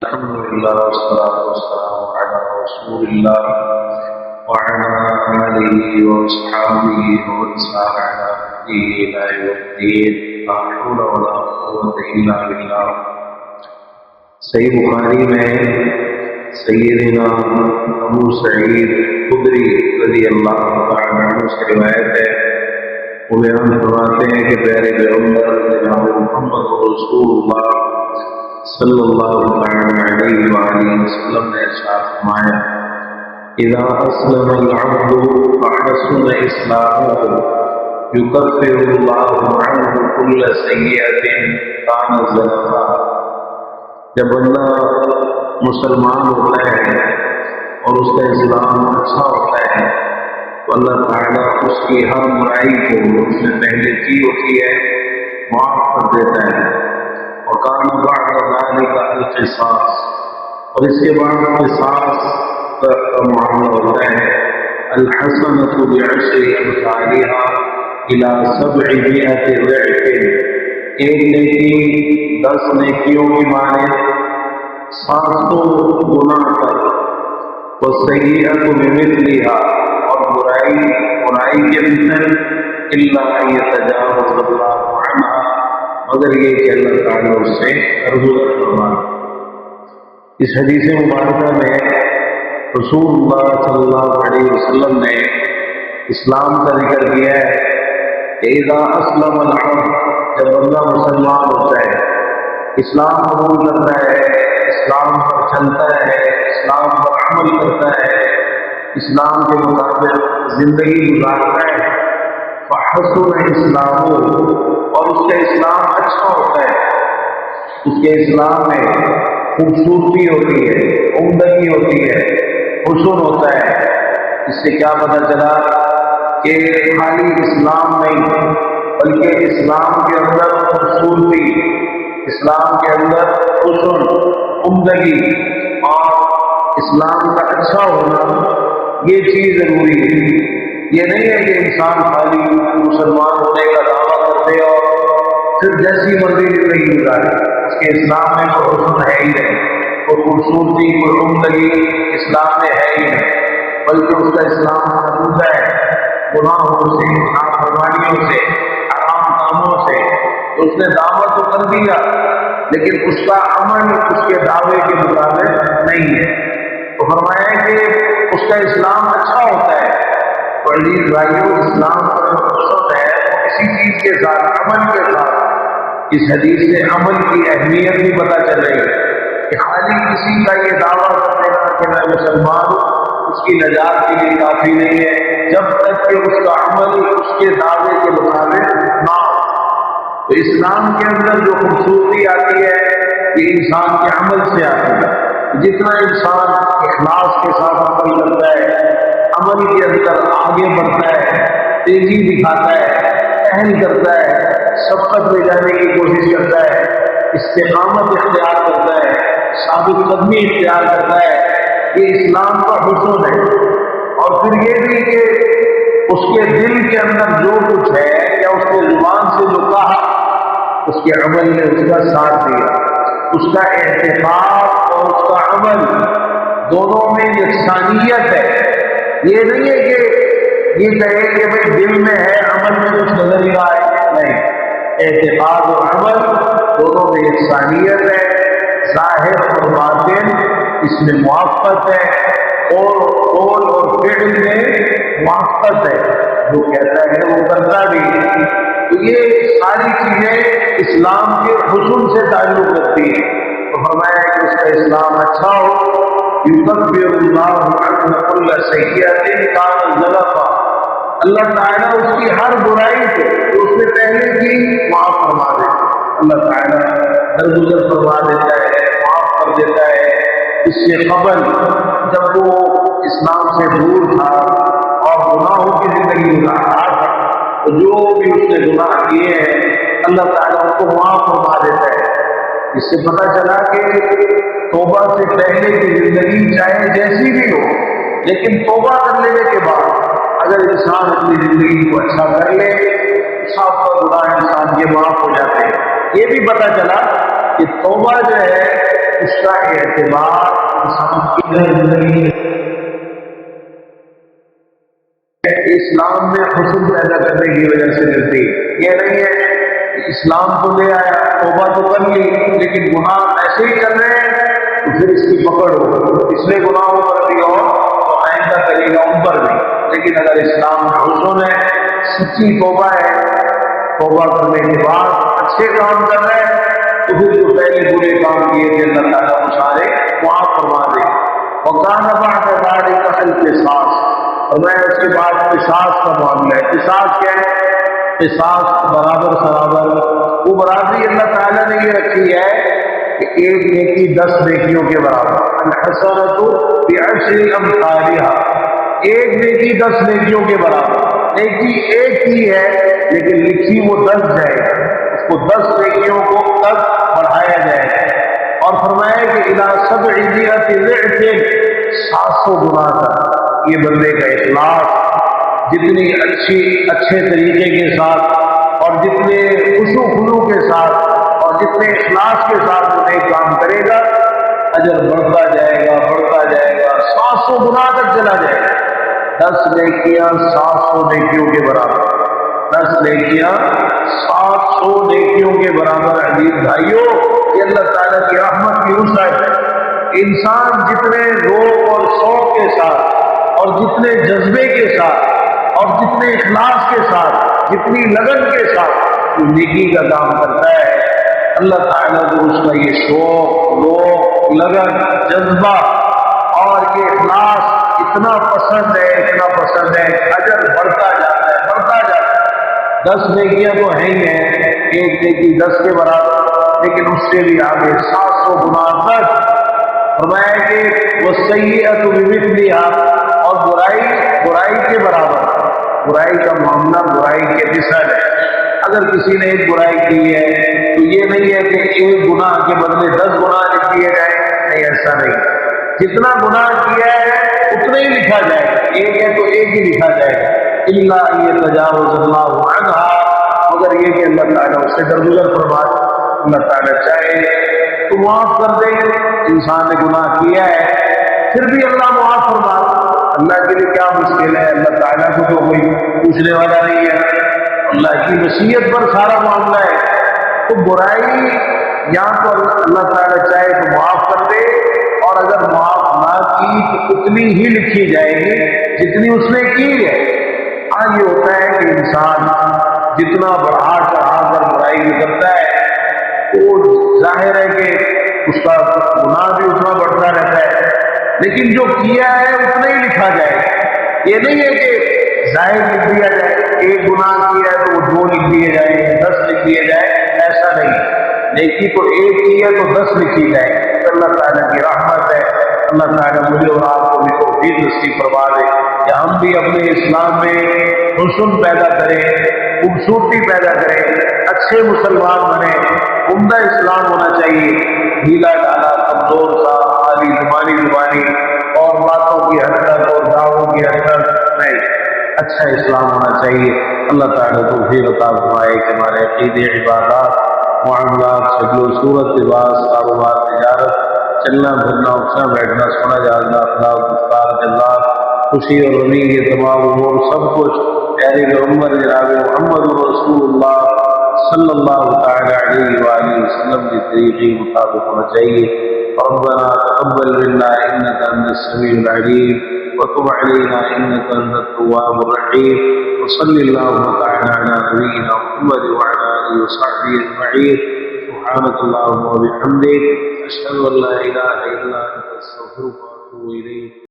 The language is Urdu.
الحمد لله والصلاة والسلام على رسول الله وعلى آله وأصحابه ومن سار على هديه إلى يوم الدين لا حول ولا قوة إلا بالله. صحیح بخاری میں سیدنا ابو سعید خدری رضی اللہ تعالیٰ عنہ سے روایت ہے. وہ بیان فرماتے ہیں کہ پیارے پیغمبر جناب محمد رسول اللہ صلی اللہ علیہ وآلہ وسلم نے ارشاد فرمایا: اذا اسلم العبد فحسن اسلامه يكفر الله عنه كل سيئة كان ذنبها. جب بندہ مسلمان ہوتا ہے اور اس کا اسلام اچھا ہوتا ہے تو اللہ تعالیٰ اس کی ہر برائی کو اس نے پہلے کی ہوتی ہے معاف کر دیتا ہے. وَكَانَ بَعْدَ ذَلِكَ الْقِصَاص، اور اس کے بعد قصاص کا معاملہ ہوتا ہے. الْحَسَنَةُ بِعَشْرِ أَمْثَالِهَا إِلَى 700 ضِعْفٍ، ایک نیکی 10 نیکیوں کی مانند 700 گنا تک. وَالسَّيِّئَةُ بِمِثْلِهَا، اور برائی کے مثل. إِلَّا أَن يَتَجَاوَزَ اللَّهُ عَنْهَا، مگر یہ کہ اللہ تعالیٰ اس سے درگزر فرمائے. اس حدیث مبارکہ میں رسول اللہ صلی اللہ علیہ وسلم نے اسلام کا ذکر کیا ہے کہ اذا اسلم العبد، جب بندہ مسلمان ہوتا ہے، اسلام قبول کرتا ہے، اسلام پر چلتا ہے، اسلام پر عمل کرتا ہے، اسلام کے مطابق زندگی گزارتا ہے. فحسن اسلامہ، اور اس کا اسلام اچھا ہوتا ہے، اس کے اسلام میں خوبصورتی ہوتی ہے، عمدگی ہوتی ہے، حسن ہوتا ہے. اس سے کیا پتہ چلا کہ خالی اسلام نہیں بلکہ اسلام کے اندر خوبصورتی، اسلام کے اندر حسن، عمدگی اور اسلام کا اچھا ہونا یہ چیز ضروری ہے. یہ نہیں ہے کہ انسان خالی مسلمان ہونے کا دعویٰ کرتے اور پھر جیسی مرضی زندگی گزارے. اس کے اسلام میں کوئی حسن ہے ہی نہیں، کوئی خوبصورتی، کوئی عمدگی اسلام میں ہے ہی نہیں، بلکہ اس کا اسلام محفوظ ہے گناہوں سے، نافرمانیوں سے، حرام کاموں سے. تو اس نے دعوت تو کر دیا لیکن اس کا عمل اس کے دعوے کے مطابق نہیں ہے. تو فرمایا کہ اس کا اسلام اچھا ہوتا ہے. عزیز بھائیوں، اسلام کا جو مقصد ہے وہ کسی چیز کے ساتھ، عمل کے ساتھ. اس حدیث سے عمل کی اہمیت بھی پتہ چل رہی ہے کہ خالی کسی کا یہ دعویٰ کر دینا کہ میں مسلمان ہوں اس کی نجات کے لیے کافی نہیں ہے جب تک کہ اس کا عمل اس کے دعوے کے مطابق نہ ہو. تو اسلام کے اندر جو خوبصورتی آتی ہے یہ انسان کے عمل سے آتی ہے. جتنا انسان اخلاص کے ساتھ عمل کرتا ہے، عمل کے اندر آگے بڑھتا ہے، تیزی دکھاتا ہے، پہل کرتا ہے، سبقت لے جانے کی کوشش کرتا ہے، استقامت اختیار کرتا ہے، ثابت قدمی اختیار کرتا ہے، یہ اسلام کا حسن ہے. اور پھر یہ بھی کہ اس کے دل کے اندر جو کچھ ہے یا اس کے زبان سے جو کہا اس کے عمل نے اس کا ساتھ دیا. اس کا اعتقاد اور اس کا عمل دونوں میں یکسانیت ہے. یہ نہیں ہے کہ یہ کہے کہ بھائی دل میں ہے عمل میں کچھ نظر نہیں آئے، نہیں. اعتقاد اور عمل دونوں میں یکسانیت ہے. ظاہر اور باطن اس میں موافقت ہے، اور قول اور فعل میں موافقت ہے. جو کہتا ہے وہ کرتا بھی. تو یہ ساری چیزیں اسلام کے حسن سے تعلق رکھتی ہیں. تو فرمایا کہ اس کا اسلام اچھا ہو. یکفر اللہ عنہ کل سیئۃ کان ذنبا، اللہ تعالیٰ اس کی ہر برائی کو جو اس نے پہلے کی معاف فرما دیتا. اللہ تعالیٰ درگزر فرما دیتا ہے، معاف کر دیتا ہے. اس سے قبل جب وہ اسلام سے دور تھا اور گناہوں کی زندگی گزار رہا تھا تو جو بھی اس نے گناہ کیے ہیں اللہ تعالیٰ اس کو معاف فرما دیتا ہے. اس سے پتہ چلا کہ توبہ سے پہلے کی زندگی چاہے جیسی بھی ہو لیکن توبہ کر لینے کے بعد اگر انسان اپنی زندگی کو اچھا کر لے سب کا گناہ انسان کے معاف ہو جاتے ہیں. یہ بھی پتہ چلا کہ توبہ جو ہے اس ایسا اعتبار انسان کی زندگی اسلام میں حسن پیدا کرنے کی وجہ سے ملتی. یہ نہیں ہے اسلام تو لے آیا، توبہ تو کر لی، لیکن گناہ ایسے ہی چل رہے ہیں تو پھر اس کی پکڑ ہو. اس نے گناہوں پر بھی ہو تو آئندہ کرے گا ان پر بھی. لیکن اگر اسلام میں حسن ہے، سچی توبہ ہے، توبہ کرنے کے بعد اچھے کام کر رہے ہیں تو پھر جو پہلے برے کام کیے تھے اللہ تعالیٰ کو سارے معاف فرما دے. وکان بعد ذلک القصاص، اور میں اس کے بعد قصاص کا معاملہ ہے. قصاص کیا ہے؟ قصاص برابر سرابر. وہ برابری اللہ تعالیٰ نے یہ رکھی ہے کہ ایک نیکی 10 نیکیوں کے برابر. الحسنۃ بعشر امثالھا، ایک نیکی 10 نیکیوں کے برابر. نیکی ایک ہی ہے لیکن لکھی وہ 10 جائے گا، اس کو 10 نیکیوں کو تک بڑھایا جائے گا. اور فرمایا کہ الی 700 ضعف، 700 گنا تک. یہ بندے کا اخلاص جتنی اچھے طریقے کے ساتھ اور جتنے خشوع و خضوع کے ساتھ اور جتنے اخلاص کے ساتھ وہ نیک کام کرے گا، اجر بڑھتا جائے گا بڑھتا جائے گا، 700 گنا تک چلا جائے گا. 10 نیکیاں 700 نیکیوں کے برابر. 10 نیکیاں 700 نیکیوں کے برابر. عزیز بھائیوں، یہ اللہ تعالیٰ کی رحمت کی وسعت ہے. انسان جتنے ذوق اور شوق کے ساتھ اور جتنے جذبے کے ساتھ اور جتنے اخلاص کے ساتھ، جتنی لگن کے ساتھ نیکی کا کام کرتا ہے، اللہ تعالیٰ کو اس کا یہ شوق، ذوق، لگن، جذبہ اور یہ اخلاص اتنا پسند ہے، اتنا پسند ہے، اجر بڑھتا جاتا ہے بڑھتا جاتا ہے. 10 نیکیاں تو ہیں ہی ہیں، ایک نیکی 10 کے برابر، لیکن اس سے بھی آگے 700 گنا تک. فرمایا کہ وَالسَّيِّئَةُ بِمِثْلِهَا، اور برائی کے برابر. برائی کا معاملہ برائی کے مثل ہے. اگر کسی نے ایک برائی کی ہے تو یہ نہیں ہے کہ ایک گناہ کے بدلے 10 گناہ لکھ دیے جائیں. نہیں، ایسا نہیں. جتنا گناہ کیا ہے اتنا ہی لکھا جائے گا. ایک ہے تو ایک ہی لکھا جائے گا. الا ان يتجاوز اللہ عنها، مگر یہ کہ اللہ تعالیٰ اس سے درگزر فرما دے. اللہ تعالیٰ چاہے تو معاف کر دے. انسان نے گناہ کیا ہے پھر بھی اللہ معاف فرما دے. اللہ کے لیے کیا مشکل ہے؟ اللہ تعالیٰ کو تو کوئی پوچھنے والا نہیں ہے. اللہ کی مشیت پر سارا معاملہ ہے. تو برائی یا تو اللہ تعالیٰ چاہے تو معاف کر دے، اور اگر معاف نہ کی تو اتنی ہی لکھی جائے گی جتنی اس نے کی ہے. ہاں، یہ ہوتا ہے کہ انسان جتنا بڑھا چڑھا کر برائی کرتا ہے تو ظاہر ہے کہ اس کا گناہ بھی اتنا بڑھتا رہتا ہے، لیکن جو کیا ہے اتنا ہی لکھا جائے. یہ نہیں ہے کہ ظاہر لکھ دیا جائے، ایک گناہ کیا ہے تو وہ 2 لکھ دیے جائیں، 10 لکھ دیے جائیں. ایسا نہیں. نیکی تو ایک کی ہے تو 10 لکھی جائے. اللہ تعالیٰ کی رحمت ہے. اللہ تعالیٰ مجھے اور آپ کو بھی توفیق نصیب فرما دے کہ ہم بھی اپنے اسلام میں حسن پیدا کریں، خوبصورتی پیدا کریں، اچھے مسلمان بنیں. عمدہ اسلام ہونا چاہیے. ڈھیلا ڈالا، کمزور سا، خالی زبانی اور باتوں کی حد تک اور دعووں کی حد تک نہیں. اچھا اسلام ہونا چاہیے. اللہ تعالیٰ توفیق عطا فرمائے کہ ہمارے عقیدے، عبادات، معاملات، شکل و صورت، لباس، کاروبار، تجارت، چلنا پھرنا، اٹھنا بیٹھنا، سونا جاگنا، اخلاق، گفتار، جلات، خوشی اور غمی کے تمام امور سب کچھ پیارے پیغمبر جناب محمد رسول اللہ صلی اللہ تعالی علیہ وآلہ وسلم کے طریقے مطابق ہونا چاہیے. ربنا تقبل منا انك انت السميع العليم وتب علينا انك انت التواب الرحيم. وصلى الله تعالى على نبينا محمد وعلى اله وصحبه اجمعين. سبحانك اللهم وبحمدك اشهد ان لا اله الا انت استغفرك واتوب اليك.